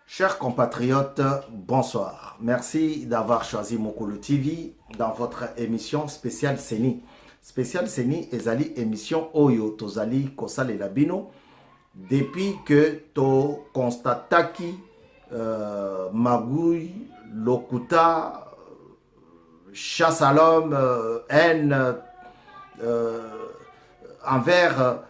Chers compatriotes, bonsoir. Merci d'avoir choisi Mokolo TV dans votre émission spéciale Seni. Spéciale Seni ezali émission Oyo Tozali Kosale Labino depuis que to constataki magouille, lokuta, chasse à l'homme, haine envers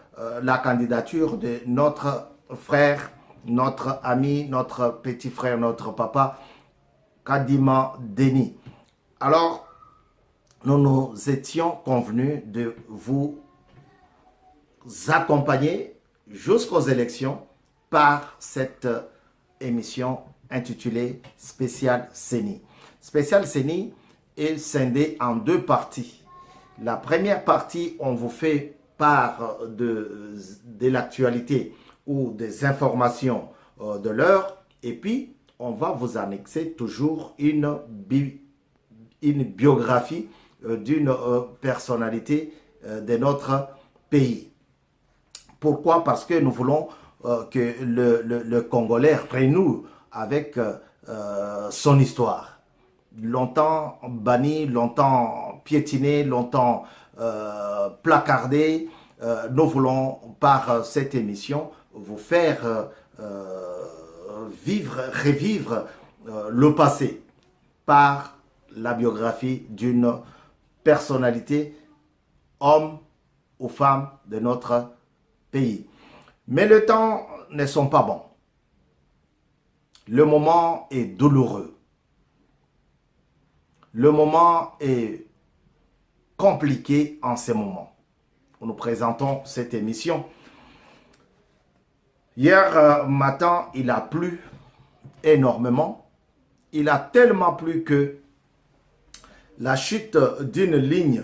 la candidature de notre frère, notre ami, notre petit frère, notre papa, Kadima Deni. Alors, nous nous étions convenus de vous accompagner jusqu'aux élections par cette émission intitulée Spécial Seni. Spécial Seni est scindé en deux parties. La première partie, on vous fait part de l'actualité ou des informations de l'heure, et puis on va vous annexer toujours une biographie d'une personnalité de notre pays. Pourquoi? Parce que nous voulons que le Congolais renoue avec son histoire. Longtemps banni, longtemps piétiné, longtemps placardé, nous voulons par cette émission vous faire revivre le passé par la biographie d'une personnalité, homme ou femme de notre pays. Mais le temps ne sont pas bons. Le moment est douloureux. Le moment est compliqué en ce moment. Nous présentons cette émission. Hier matin, il a plu énormément. Il a tellement plu que la chute d'une ligne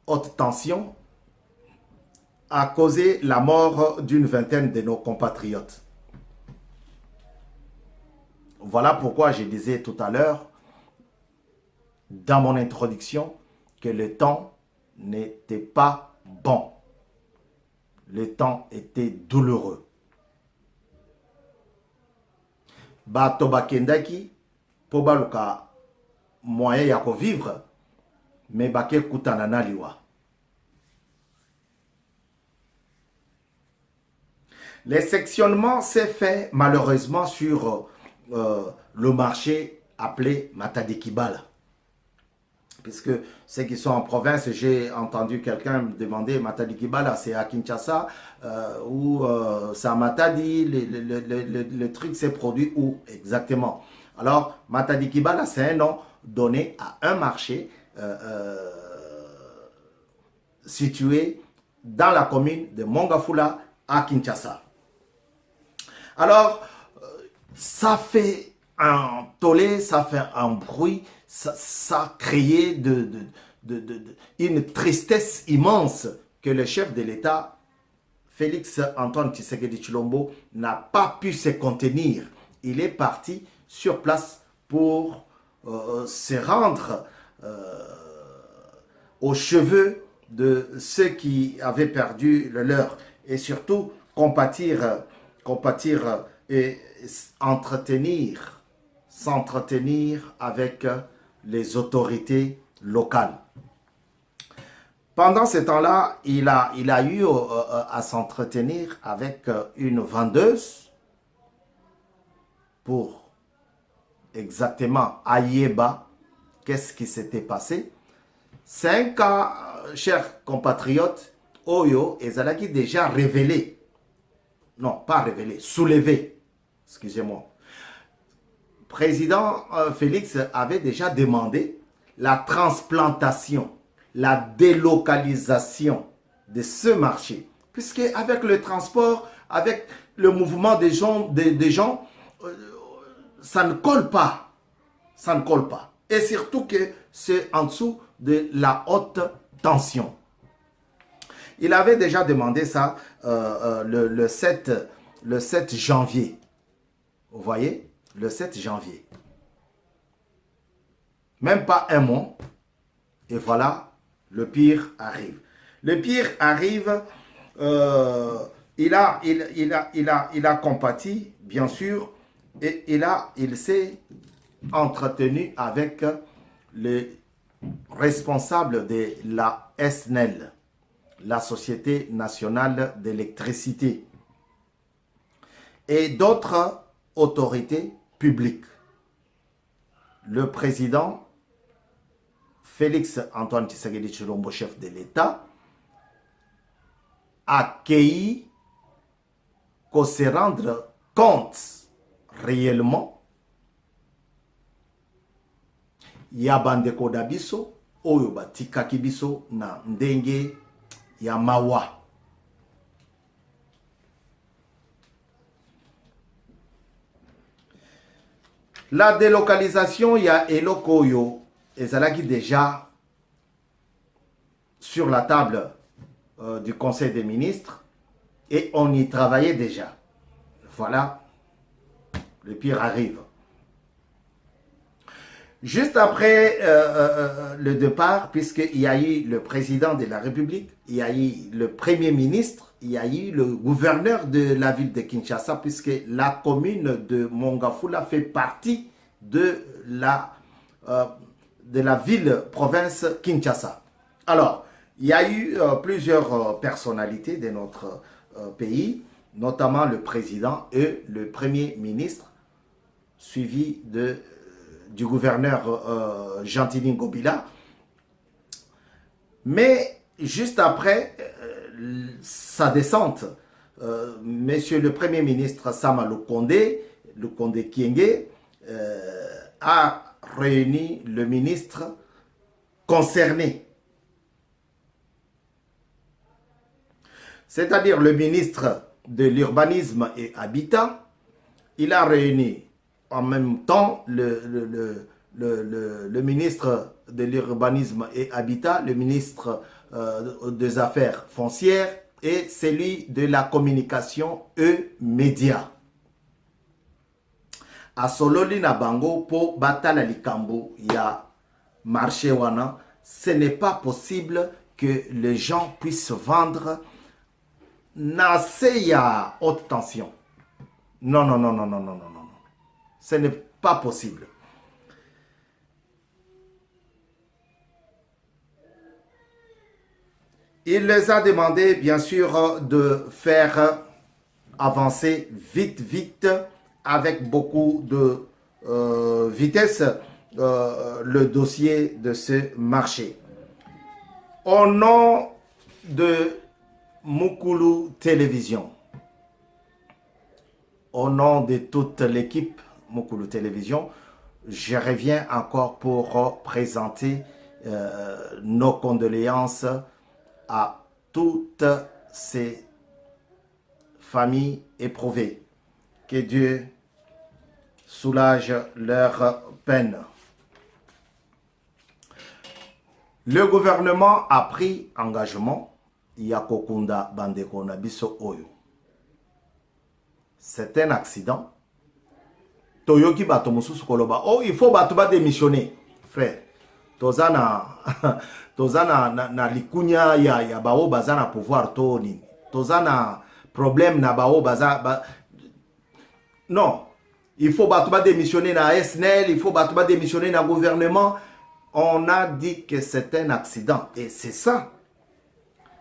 haute tension a causé la mort d'une vingtaine de nos compatriotes. Voilà pourquoi je disais tout à l'heure, dans mon introduction, que le temps n'était pas bon. Le temps était douloureux. Bato bakendaki po baluka moyen ya ko vivre mais bake kutana na liwa. Le sectionnement s'est fait malheureusement sur le marché appelé Matadi Kibala. Puisque ceux qui sont en province, j'ai entendu quelqu'un me demander Matadi Kibala, c'est à Kinshasa ou c'est à Matadi, le truc s'est produit où exactement? Alors, Matadi Kibala, c'est un nom donné à un marché situé dans la commune de Mongafula à Kinshasa. Alors, ça fait un tollé, ça fait un bruit, ça a créé une tristesse immense que le chef de l'État, Félix Antoine Tshisekedi Tshilombo, n'a pas pu se contenir. Il est parti sur place pour se rendre aux cheveux de ceux qui avaient perdu le leur et surtout compatir et s'entretenir avec les autorités locales. Pendant ce temps-là, il a eu à s'entretenir avec une vendeuse pour exactement Ayeba. Qu'est-ce qui s'était passé? C'est un cas, chers compatriotes, Oyo et Zalaki déjà révélé. Non, pas révélé, soulevé. Excusez-moi. Président Félix avait déjà demandé la transplantation, la délocalisation de ce marché. Puisque avec le transport, avec le mouvement des gens, ça ne colle pas. Ça ne colle pas. Et surtout que c'est en dessous de la haute tension. Il avait déjà demandé ça le 7 janvier. Vous voyez? Le 7 janvier. Même pas un mois. Et voilà, le pire arrive. Le pire arrive, il a compati, bien sûr, et il s'est entretenu avec les responsables de la SNEL, la Société nationale d'électricité, et d'autres autorités publiques. Le président Félix Antoine Tshisekedi Tshilombo, chef de l'État, a accueilli qu'on se rendre compte réellement ya bandeko da biso oyo batikaki biso na ndenge ya mawa. La délocalisation ya eloko oyo ezalaki déjà sur la table du Conseil des ministres et on y travaillait déjà. Voilà, le pire arrive. Juste après le départ, puisqu'il y a eu le président de la République, il y a eu le premier ministre, il y a eu le gouverneur de la ville de Kinshasa, puisque la commune de Mongafula fait partie de la ville-province Kinshasa. Alors, il y a eu plusieurs personnalités de notre pays, notamment le président et le premier ministre, suivi du gouverneur Gentilin Gobila. Mais juste après sa descente, monsieur le premier ministre Sama Lukonde Kyenge, a réuni le ministre concerné. C'est-à-dire le ministre de l'Urbanisme et Habitat. Il a réuni en même temps le ministre de l'Urbanisme et Habitat, le ministre des Affaires foncières et celui de la communication et médias. A sololi na bango po batala likambo ya marché wana, ce n'est pas possible que les gens puissent vendre na ya haute tension. Non, non, non, non, non, non, non, non. Ce n'est pas possible. Il les a demandé, bien sûr, de faire avancer vite, avec beaucoup de vitesse, le dossier de ce marché. Au nom de Mukulu Télévision, au nom de toute l'équipe Mukulu Télévision, je reviens encore pour présenter nos condoléances à toutes ces familles éprouvées. Que Dieu soulage leur peine. Le gouvernement a pris engagement. Yakokunda Bandeko Nabiso Oyo. C'est un accident. Toyoki Batomusu Koloba. Oh, il faut Batuba démissionner. Frère, toza na likunya ya bao baza na pouvoir to nini. Toza na problème na bao baza non, il faut battre démissionner na SNEL, il faut battre démissionner na gouvernement. On a dit que c'est un accident et c'est ça.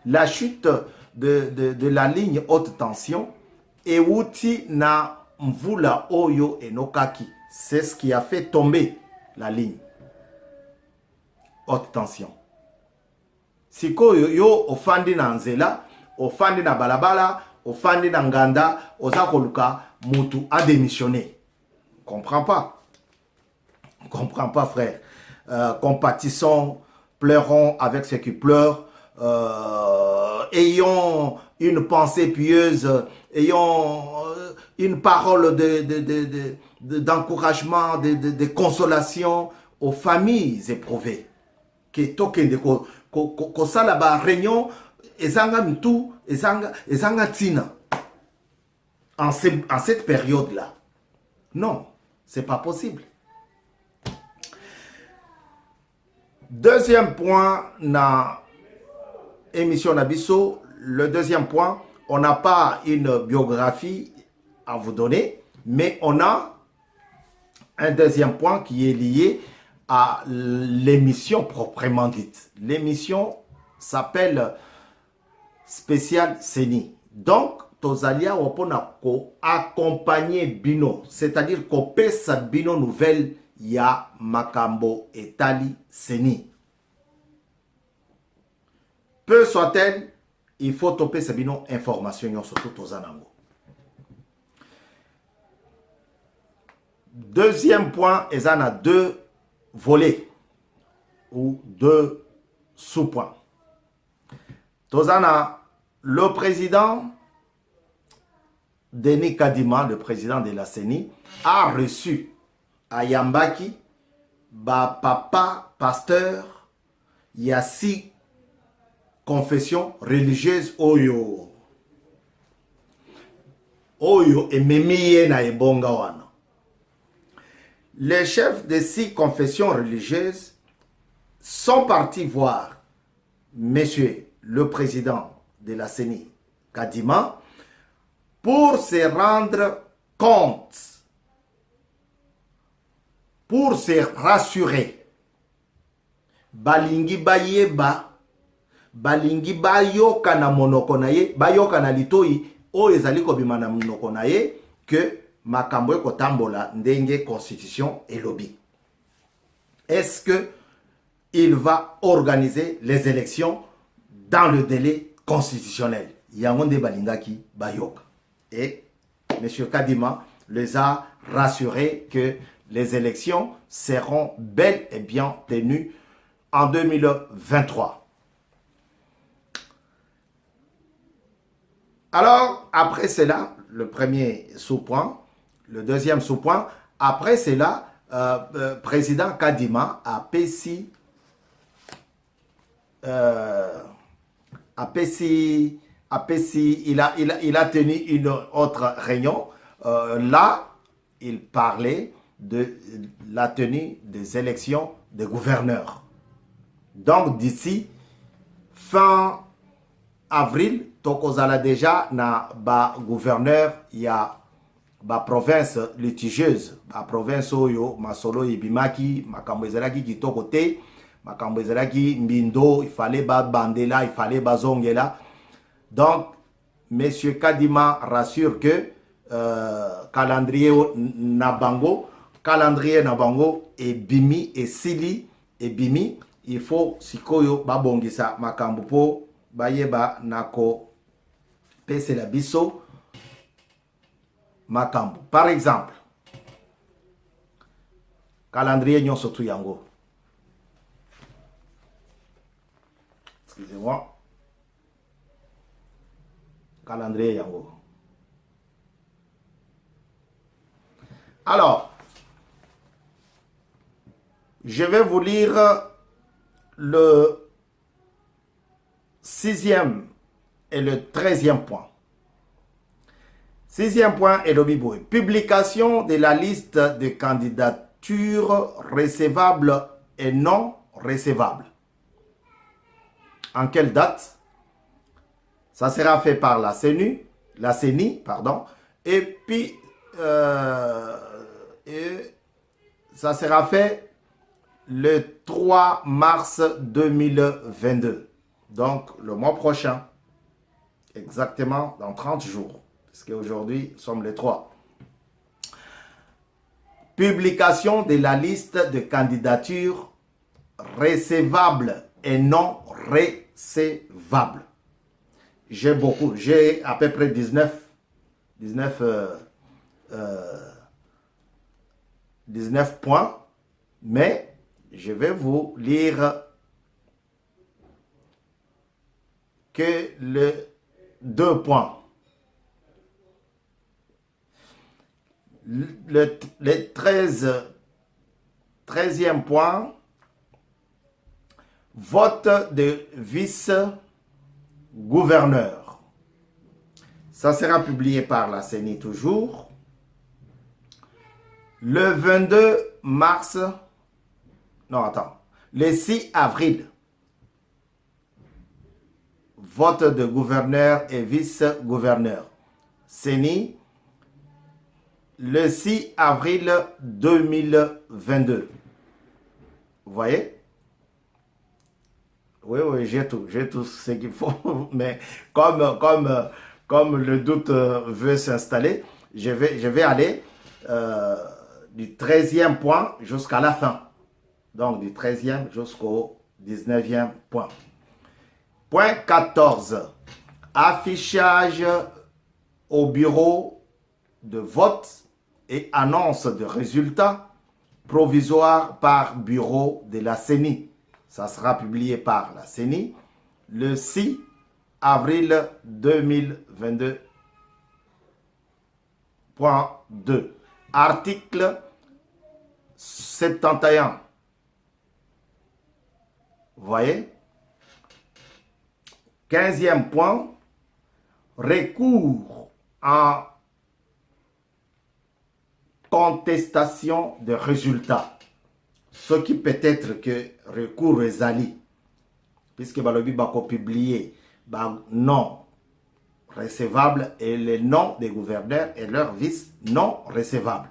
La chute de la ligne haute tension et outi na mvula oyo enokaki. C'est ce qui a fait tomber la ligne haute tension. Siko yo ofandi na nzela, ofandi na balabala, ofandi na nganda, oza koluka mutu a démissionné. Comprends pas. Comprends pas, frère. Compatissons, pleurons avec ceux qui pleurent. Ayons une pensée pieuse, ayons une parole d'encouragement, de consolation aux familles éprouvées. Que tokende ko sala ba réunion ezanga mtu ezanga tina en cette période là. Non, c'est pas possible. Deuxième point na émission Nabiso, le deuxième point, on n'a pas une biographie à vous donner, mais on a un deuxième point qui est lié à l'émission proprement dite. L'émission s'appelle Spécial Seni. Donc, tozalia wapona ko accompagner Bino, c'est-à-dire ko pesa Bino nouvelle ya makambo etali Seni. Peu soit-elle, il faut toper ce Bino information surtout tozanango. Deuxième point, il y a deux volets ou deux sous-points. Tozana, le président Denis Kadima, le président de la CENI, a reçu à Yambaki, ba papa pasteur, il y a 6 confessions religieuses oyo et memiye na ebonga wana. Les chefs de 6 confessions religieuses sont partis voir monsieur le président de la CENI, Kadima, pour se rendre compte, pour se rassurer. Balingi bayeba, balingi bayoka na monoko na ye, bayoka na litoi, o ezali kobima na monoko na ye, que makambo kotambola ndenge constitution et lobby. Est-ce que il va organiser les élections dans le délai constitutionnel? Yangonde balingaki bayoka. Et M. Kadima les a rassurés que les élections seront bel et bien tenues en 2023. Alors, après cela, le premier sous-point, le deuxième sous-point, après cela, président Kadima a PSI, il a tenu une autre réunion. Là, il parlait de la tenue des élections des gouverneurs. Donc, d'ici fin avril, tokozala déjà na ba gouverneur, il y a ba province litigieuse, ba province oyo masolo ibimaki, makambo ezalaki kitoko te, makambo ezalaki mbindo, il fallait ba bandela, il fallait ba zongela. Donc, monsieur Kadima rassure que calendrier nabango et bimi et sili et bimi, il faut sikoyo babongisa makambo po bayeba nako pese la biso makambo. Par exemple, calendrier nyon sotu yango. Excusez-moi. Calendrier yango. Alors, je vais vous lire le 6e et le 13e point. 6e point est le Biboui. Publication de la liste de candidatures recevables et non recevables. En quelle date? Ça sera fait par la CENI, pardon, et puis ça sera fait le 3 mars 2022. Donc, le mois prochain, exactement dans 30 jours, parce qu'aujourd'hui, nous sommes les 3. Publication de la liste de candidatures recevables et non recevables. J'ai à peu près 19 points, mais je vais vous lire que les 2 points. Le 13e point, vote de vice-gouverneur. Ça sera publié par la CENI toujours. Le 22 mars, le 6 avril, vote de gouverneur et vice-gouverneur. CENI, le 6 avril 2022. Vous voyez? Oui, j'ai tout ce qu'il faut. Mais comme le doute veut s'installer, je vais aller du 13e point jusqu'à la fin. Donc, du 13e jusqu'au 19e point. Point 14. Affichage au bureau de vote et annonce de résultats provisoires par bureau de la CENI. Ça sera publié par la CENI le 6 avril 2022. Point 2. Article 71. Vous voyez? 15e point. Recours en contestation de résultats. Ce qui peut être que recours ezali, puisque balobi bako publié non recevable et les noms des gouverneurs et leurs vices non recevables.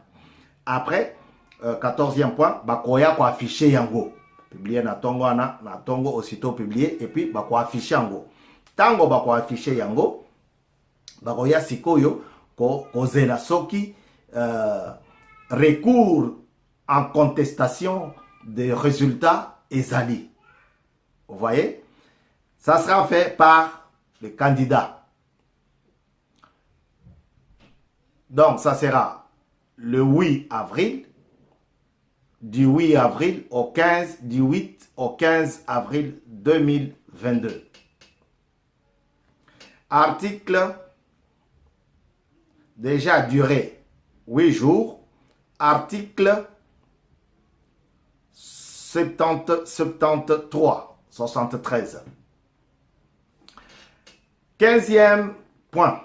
Après, 14e point, bakoya ko afficher yango. Publié na tongo aussitôt publié et puis bako afficher yango. Tango bako afficher yango, bakoya sikoyo ko zela soki recours en contestation des résultats ezali. Vous voyez? Ça sera fait par le candidat. Donc, ça sera le 8 avril, du 8 avril au 15, du 8 au 15 avril 2022. Article déjà duré 8 jours. Article 73. 15e point.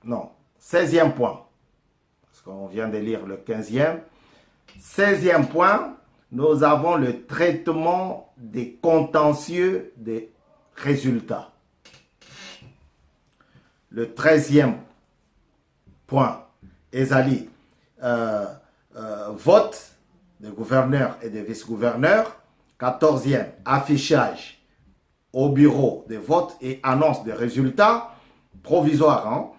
Non, 16e point. Parce qu'on vient de lire le 15e. 16e point, nous avons le traitement des contentieux des résultats. Le 13e point, ezali, vote des gouverneurs et des vice-gouverneurs. 14e, affichage au bureau des votes et annonce des résultats provisoires.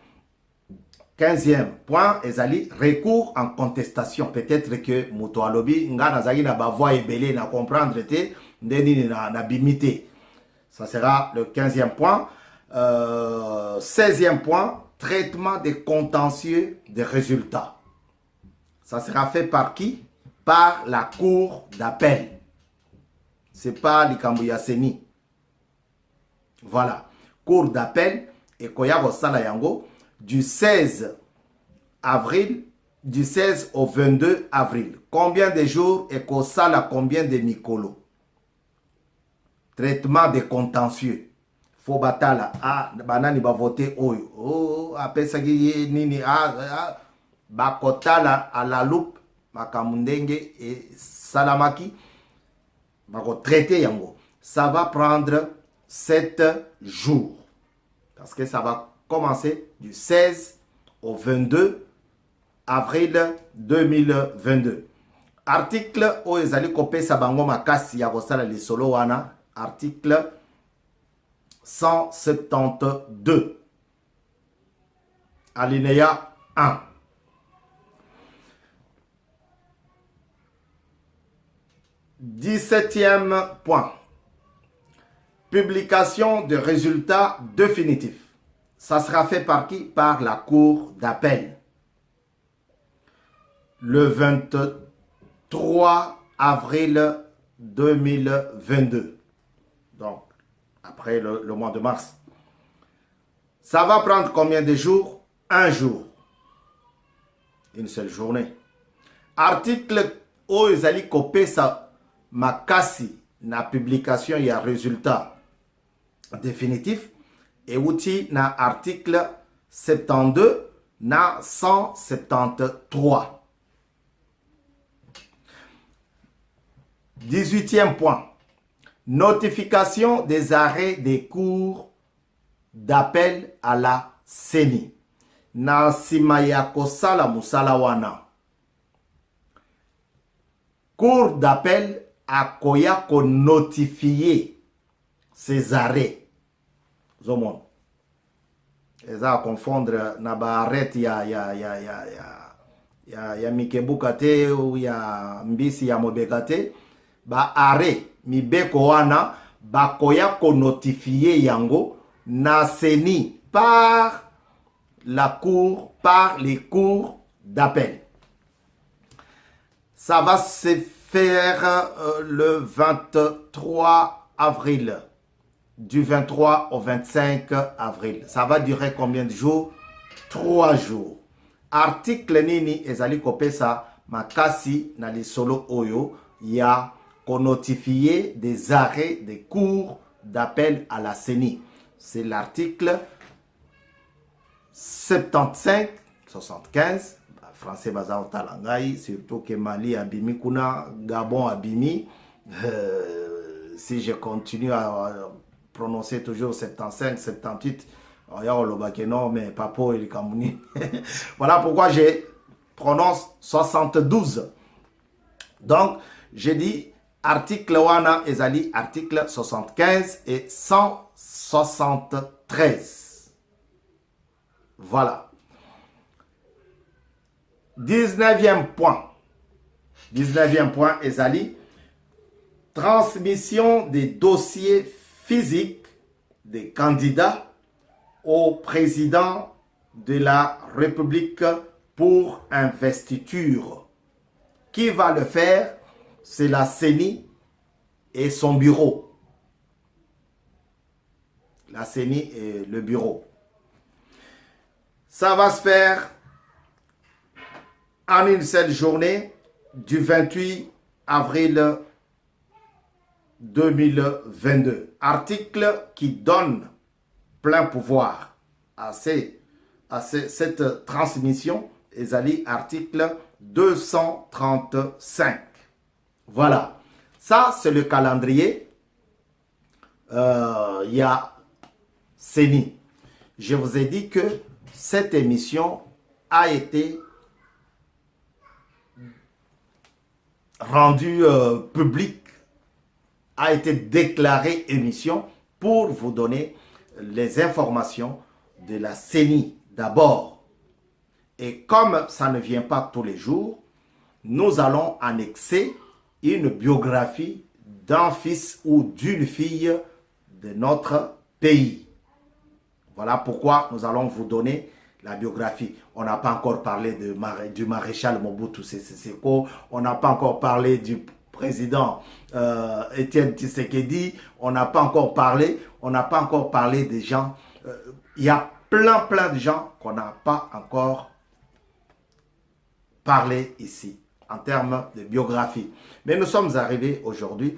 15e point, ezali, recours en contestation. Peut-être que Moto Alobi, nga nazali na bavoie ebele na comprendre te, ndeni na bimité. Ça sera le 15e point. 16e point, traitement des contentieux des résultats. Ça sera fait par qui? Par la cour d'appel. C'est pas l'Ikambuya CENI. Voilà. Cour d'appel et Koyago Salayango du 16 avril, du 16 au 22 avril. Combien de jours et Kosala combien de Mikolo? Traitement des contentieux. Faut batala banani ba voter oyo apesa nini bakotala à la loupe makamundenge et salamaki traiter yango. Ça va prendre 7 jours. Parce que ça va commencer du 16 au 22 avril 2022. Article o ezali kopesa bango makasi ya kosala lisolo wana. Article 172. Alinéa 1. Dix-septième point. Publication de résultats définitifs. Ça sera fait par qui? Par la Cour d'appel. Le 23 avril 2022. Donc, après le mois de mars. Ça va prendre combien de jours? Un jour. Une seule journée. Article o ezali kopesa makasi na publication ya résultat définitif et outil na article 72 na 173. 18e point. Notification des arrêts des cours d'appel à la CENI. Na nsima ya kosala musala wana. Cour d'appel akoya ko notifier ces arrêts. Zomon. Eza confondre na ba arrêt ya mikebuka te ou ya mbisi ya mobeka te. Ba arrêt mibeko wana bakoya ko notifier yango na CENI par la cour, par les cours d'appel. Ça va se faire le 23 avril. Du 23 au 25 avril. Ça va durer combien de jours? 3 jours. Article nini ezali kopesa makasi na lisolo oyo ya notifier des arrêts des cours d'appel à la CENI. C'est l'article 75, 75. Français baza otalangai, surtout que Mali abimi kuna, Gabon abimi. Si je continue à prononcer toujours 75, 78, non, mais papo et Kamouni. Voilà pourquoi je prononce 72. Donc, j'ai dit article wana ezali article 75 et 173. Voilà. 19e point. 19e point, ezali. Transmission des dossiers physiques des candidats au président de la République pour investiture. Qui va le faire? C'est la CENI et son bureau. La CENI et le bureau. Ça va se faire en une seule journée du 28 avril 2022. Article qui donne plein pouvoir à cette transmission. Ezali article 235. Voilà. Ça, c'est le calendrier. Il y a CENI. Je vous ai dit que cette émission a été rendu public, a été déclaré émission pour vous donner les informations de la CENI d'abord. Et comme ça ne vient pas tous les jours, nous allons annexer une biographie d'un fils ou d'une fille de notre pays. Voilà pourquoi nous allons vous donner la biographie. On n'a pas encore parlé du maréchal Mobutu Sese Seko. On n'a pas encore parlé du président Etienne Tshisekedi. On n'a pas encore parlé des gens. Il y a plein de gens qu'on n'a pas encore parlé ici en termes de biographie. Mais nous sommes arrivés aujourd'hui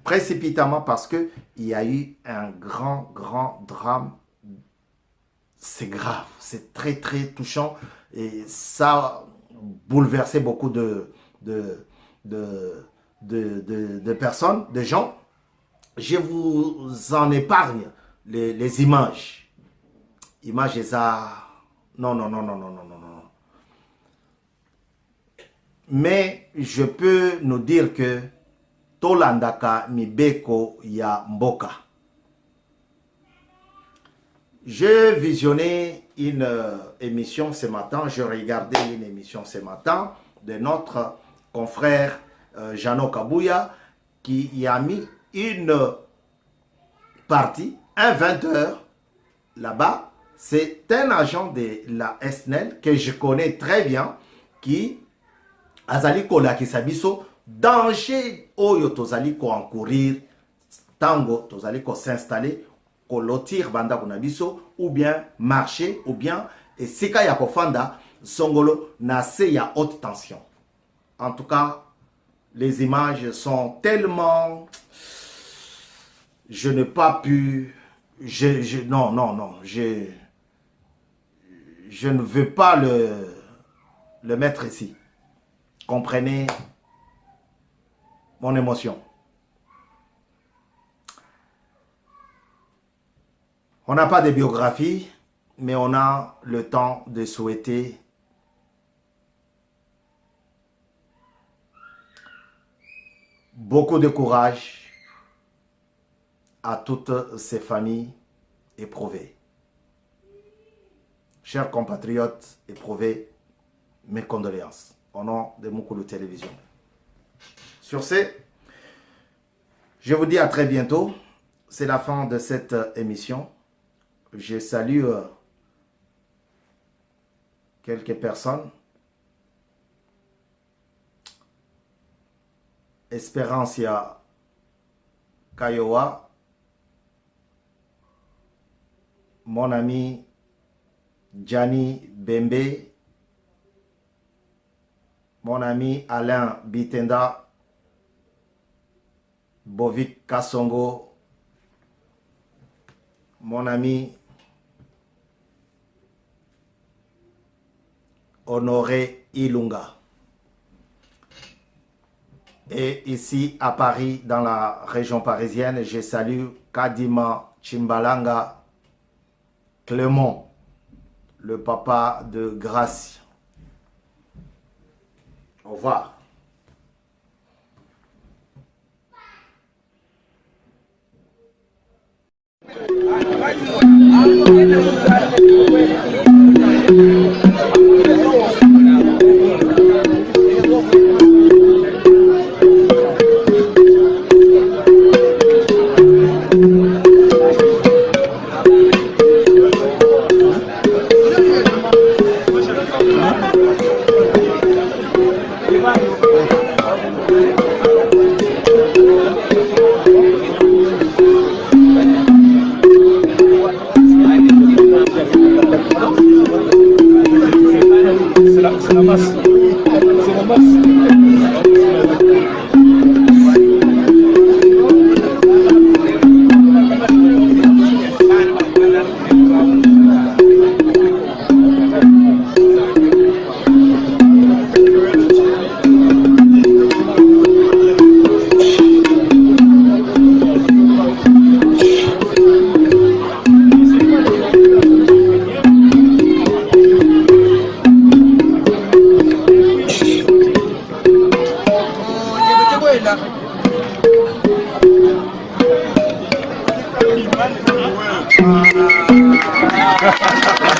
précipitamment parce qu'il y a eu un grand drame. C'est grave, c'est très touchant et ça a bouleversé beaucoup de de personnes, de gens. Je vous en épargne les images. Images et ça. Non. Mais je peux nous dire que Tolandaka Mibeko ya Mboka. J'ai visionné une émission ce matin, j'ai regardé une émission ce matin de notre confrère Jano Kabouya qui y a mis une partie, un 20h là-bas. C'est un agent de la SNEL que je connais très bien qui azali kolaki sabiso danger oyo tozali ko encourir tango tozali ko s'installer ko lotir banda kuna biso ou bien marcher ou bien esika ya kofanda songolo na se ya haute tension. En tout cas, les images sont tellement je n'ai pas pu non, je ne veux pas le mettre ici. Comprenez mon émotion. On n'a pas de biographie, mais on a le temps de souhaiter beaucoup de courage à toutes ces familles éprouvées. Chers compatriotes éprouvés, mes condoléances au nom de Mukulu Télévision. Sur ce, je vous dis à très bientôt. C'est la fin de cette émission. Je salue quelques personnes. Esperancia Kayowa, mon ami Gianni Bembe, mon ami Alain Bitenda, Bovik Kassongo, mon ami Honoré Ilunga. Et ici à Paris, dans la région parisienne, je salue Kadima Chimbalanga Clément, le papa de Grace. Au revoir. Ha ha ha ha!